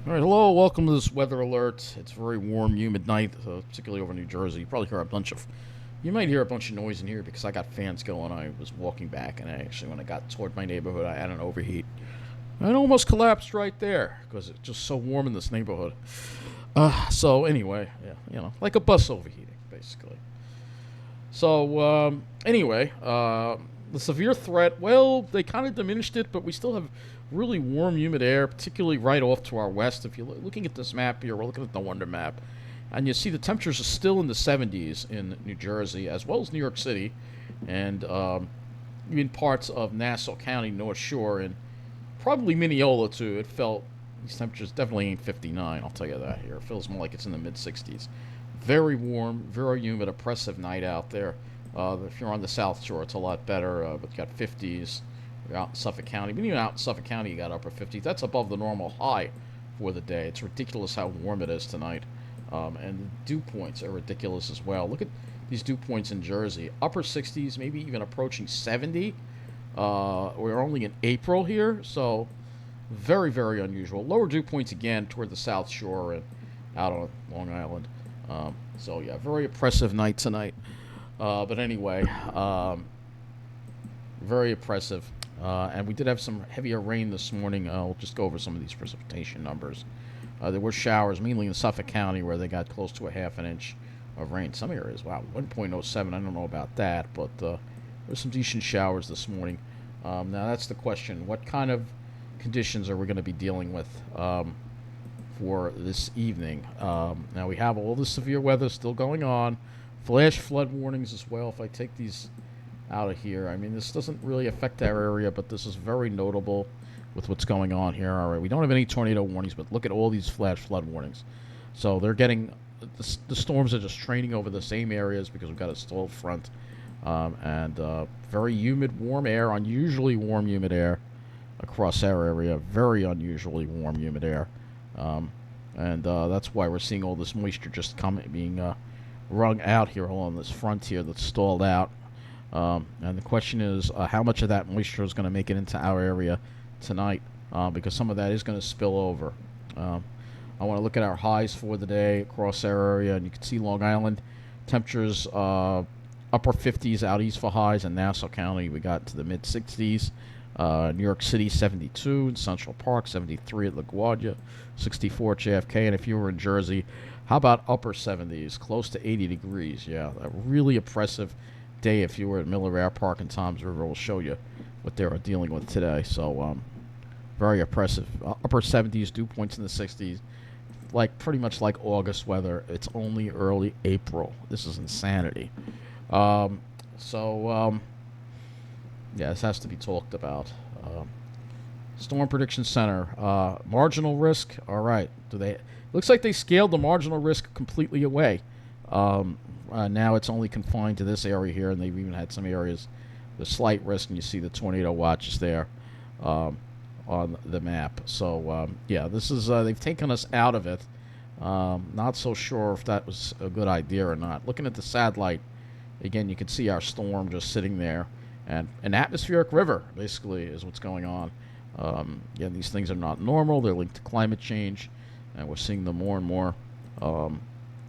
All right, hello, welcome to this weather alert. It's a very warm, humid night, particularly over New Jersey. You probably hear you might hear a bunch of noise in here because I got fans going. I was walking back, and when I got toward my neighborhood, I had an overheat. I almost collapsed right there because it's just so warm in this neighborhood. So anyway, yeah, like a bus overheating, basically. So the severe threat, well, they kind of diminished it, but we still have really warm, humid air, particularly right off to our west. If you're looking at this map here, we're looking at the Wonder Map, and you see the temperatures are still in the 70s in New Jersey, as well as New York City, and even parts of Nassau County, North Shore, and probably Mineola, too. These temperatures definitely ain't 59, I'll tell you that here. It feels more like it's in the mid 60s. Very warm, very humid, oppressive night out there. If you're on the South Shore, it's a lot better. But you got 50s. You're out in Suffolk County. But even out in Suffolk County, you got upper 50s. That's above the normal high for the day. It's ridiculous how warm it is tonight. And the dew points are ridiculous as well. Look at these dew points in Jersey. Upper 60s, maybe even approaching 70. We're only in April here, so very, very unusual. Lower dew points again toward the South Shore and out on Long Island. So yeah, very oppressive night tonight. But anyway, very oppressive. And we did have some heavier rain this morning. We'll just go over some of these precipitation numbers. There were showers, mainly in Suffolk County, where they got close to a half an inch of rain. Some areas, wow, 1.07. I don't know about that, but there's some decent showers this morning. Now that's the question: what kind of conditions are we going to be dealing with for this evening? Now we have all the severe weather still going on, flash flood warnings as well. If I take these out of here, I mean, this doesn't really affect our area, but this is very notable with what's going on here. All right, we don't have any tornado warnings, but look at all these flash flood warnings. So they're getting the storms are just training over the same areas because we've got a stalled front and very humid, warm air, unusually warm, humid air across our area. Very unusually warm, humid air, and that's why we're seeing all this moisture just being wrung out here along this front here that's stalled out. And the question is, how much of that moisture is going to make it into our area tonight? Because some of that is going to spill over. I want to look at our highs for the day across our area, and you can see Long Island temperatures upper 50s out east for highs. In Nassau County, we got to the mid 60s. New York City 72, in Central Park 73 at LaGuardia, 64 at JFK, and if you were in Jersey, how about upper 70s, close to 80 degrees? Yeah, a really oppressive day if you were at Miller Air Park and Toms River. Will show you what they are dealing with today. So very oppressive. Upper 70s, dew points in the 60s, like pretty much like August weather. It's only early April. This is insanity. Um, so yeah, this has to be talked about. Storm Prediction Center, marginal risk. All right, looks like they scaled the marginal risk completely away. Now it's only confined to this area here, and they've even had some areas the slight risk, and you see the tornado watches there on the map. So yeah, this is they've taken us out of it. Not so sure if that was a good idea or not. Looking at the satellite, again, you can see our storm just sitting there, and an atmospheric river basically is what's going on. Again, these things are not normal. They're linked to climate change, and we're seeing them more and more.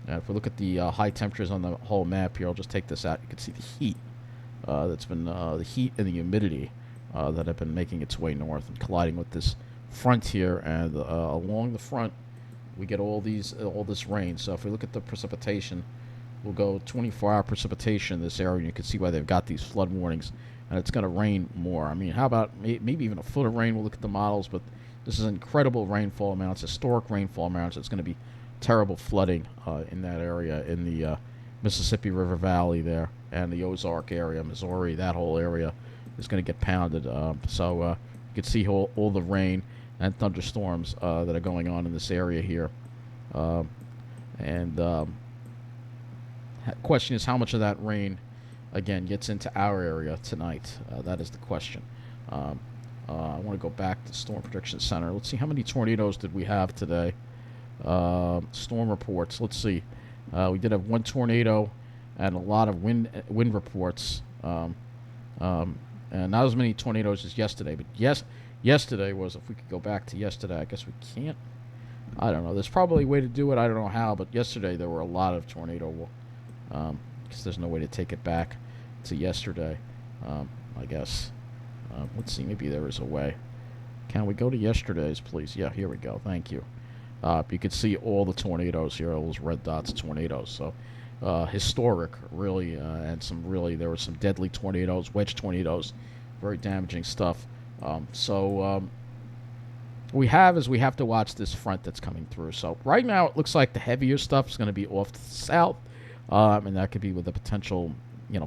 And if we look at the high temperatures on the whole map here, I'll just take this out. You can see the heat that's been the heat and the humidity that have been making its way north and colliding with this front here. And along the front, we get all this rain. So if we look at the precipitation, we'll go 24-hour precipitation in this area, and you can see why they've got these flood warnings. And it's going to rain more. I mean, how about maybe even a foot of rain? We'll look at the models, but this is incredible rainfall amounts, historic rainfall amounts. It's going to be terrible flooding in that area, in the Mississippi River Valley there, and the Ozark area, Missouri. That whole area is going to get pounded. So you can see all the rain and thunderstorms that are going on in this area here. And question is, how much of that rain, again, gets into our area tonight? That is the question. I want to go back to Storm Prediction Center. Let's see, how many tornadoes did we have today? Storm reports. Let's see. We did have one tornado and a lot of wind reports. And not as many tornadoes as yesterday. But yesterday was, if we could go back to yesterday, I guess we can't. I don't know. There's probably a way to do it. I don't know how, but yesterday there were a lot of tornado. Because there's no way to take it back to yesterday. I guess. Let's see. Maybe there is a way. Can we go to yesterday's, please? Yeah, here we go. Thank you. You can see all the tornadoes here, all those red dots, tornadoes. So historic, really, and there were some deadly tornadoes, wedge tornadoes, very damaging stuff. We have to watch this front that's coming through. So right now it looks like the heavier stuff is going to be off to the south, and that could be with the potential,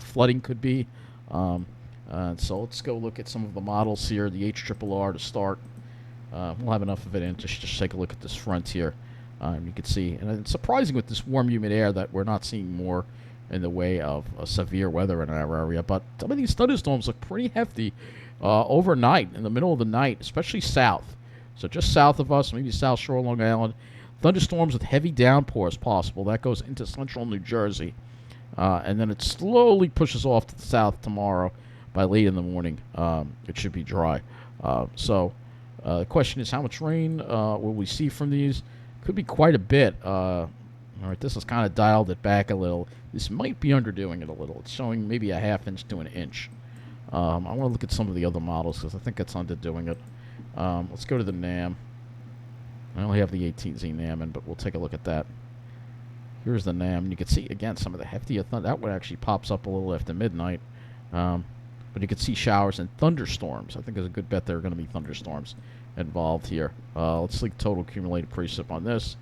flooding could be. So let's go look at some of the models here. The HRRR to start. We'll have enough of it in just take a look at this front here. You can see, and it's surprising with this warm, humid air that we're not seeing more in the way of severe weather in our area. But some of these thunderstorms look pretty hefty overnight, in the middle of the night, especially south. So just south of us, maybe South Shore, Long Island. Thunderstorms with heavy downpours possible. That goes into central New Jersey. And then it slowly pushes off to the south tomorrow by late in the morning. It should be dry. The question is, how much rain will we see from these? Could be quite a bit. All right, this has kind of dialed it back a little. This might be underdoing it a little. It's showing maybe a half inch to an inch. I want to look at some of the other models because I think it's underdoing it. Let's go to the NAM. I only have the 18Z NAM in, but we'll take a look at that. Here's the NAM. You can see, again, some of the heftier thunder. That one actually pops up a little after midnight. But you can see showers and thunderstorms. I think there's a good bet there are going to be thunderstorms involved here. Let's see total accumulated precip on this.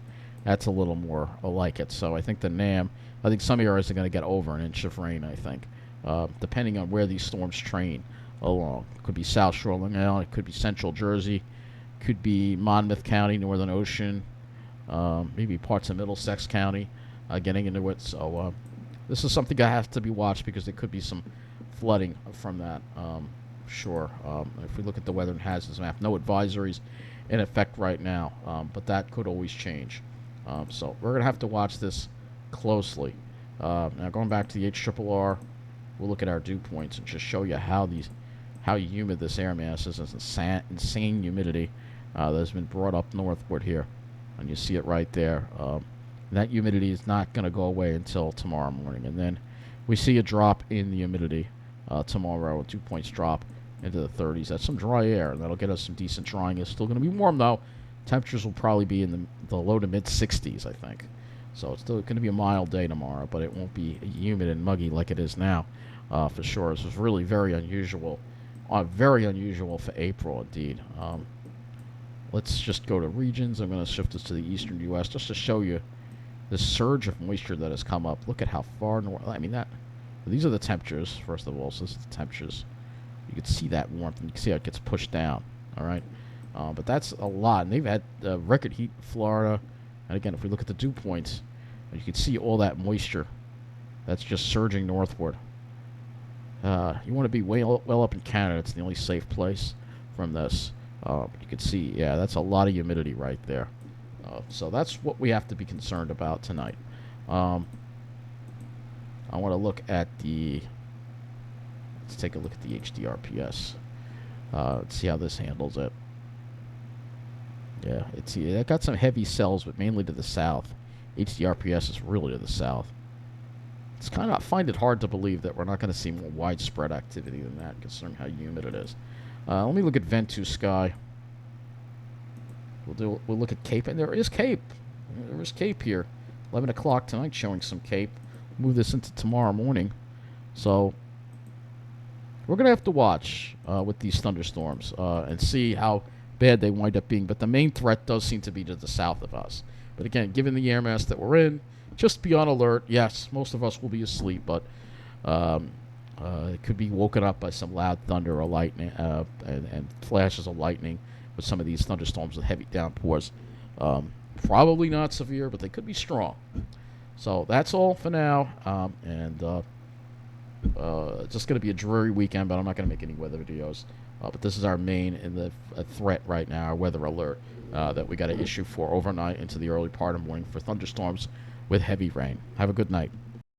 That's a little more like it. So I think the NAM, I think some areas are going to get over an inch of rain, I think, depending on where these storms train along. It could be South Shore, Long Island. It could be Central Jersey. It could be Monmouth County, Northern Ocean, maybe parts of Middlesex County getting into it. So this is something that has to be watched because there could be some flooding from that. Sure. If we look at the weather and hazards map, no advisories in effect right now, but that could always change. So we're going to have to watch this closely. Now going back to the HRRR, we'll look at our dew points and just show you how humid this air mass is. It's insane humidity that has been brought up northward here, and you see it right there. That humidity is not going to go away until tomorrow morning, and then we see a drop in the humidity tomorrow, a 2 points drop into the 30s. That's some dry air, and that'll get us some decent drying. It's still going to be warm, though. Temperatures will probably be in the low to mid 60s, I think. So it's still going to be a mild day tomorrow, but it won't be humid and muggy like it is now, for sure. This is really very unusual for April, indeed. Let's just go to regions. I'm going to shift this to the eastern U.S. just to show you the surge of moisture that has come up. Look at how far north. I mean, these are the temperatures, first of all. So this is the temperatures. You can see that warmth, and you can see how it gets pushed down. All right. But that's a lot. And they've had record heat in Florida. And again, if we look at the dew points, you can see all that moisture that's just surging northward. You want to be well up in Canada. It's the only safe place from this. You can see, yeah, that's a lot of humidity right there. So that's what we have to be concerned about tonight. I want to look at let's take a look at the HDRPS. Let's see how this handles it. Yeah, it got some heavy cells, but mainly to the south. HDRPS is really to the south. It's kind of, I find it hard to believe that we're not going to see more widespread activity than that, considering how humid it is. Let me look at Ventus Sky. We'll look at Cape, and there is Cape. There is Cape here. 11 o'clock tonight showing some Cape. Move this into tomorrow morning. So we're going to have to watch with these thunderstorms and see how bad they wind up being. But the main threat does seem to be to the south of us. But again, given the air mass that we're in, just be on alert. Yes, most of us will be asleep, but it could be woken up by some loud thunder or lightning and flashes of lightning with some of these thunderstorms with heavy downpours. Probably not severe, but they could be strong. So that's all for now. It's just going to be a dreary weekend, but I'm not going to make any weather videos. But this is our main threat right now, our weather alert that we got to issue for overnight into the early part of morning for thunderstorms with heavy rain. Have a good night.